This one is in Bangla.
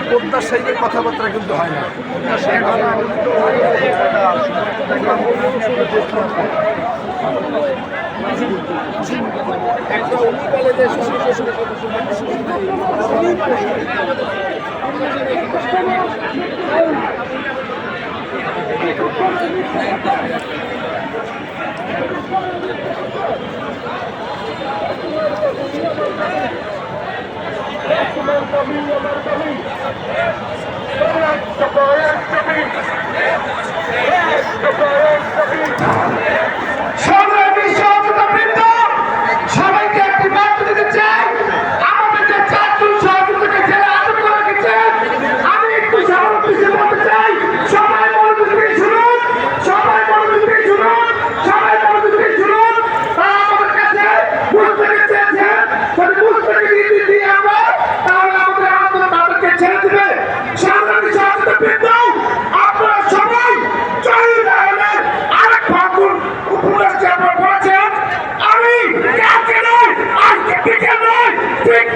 প্রত্যাশায়ীদের কথাবার্তা কিন্তু হয় না। একটা অভিজ্ঞতা সবাইকে একটি বার্তা দিতে চাই। আমাদের যে চারজন সহযোগীকে যারা আটক করা গেছে, আমি একটু সমাবেশে বলতে চাই, সবাই মনোযোগ দিয়ে শুনুন, সবাই মনোযোগ দিয়ে শুনুন, সবাই মনোযোগ দিয়ে শুনুন। তারা আমাদের কাছে বুঝতে চেয়েছে, যদি বুঝতে দিয়ে আমরা তাহলে আমাদের আন্দোলন তাদেরকে ছেড়ে দিবে। সংগ্রামী সহযোগিতা আপনারা সবাই জয়ী রায়নের আরেক ফাগুন উপন্যাস যে আপনারা পড়েছেন, আমি কাকে নয় আজকে ঠিক নয় ঠিক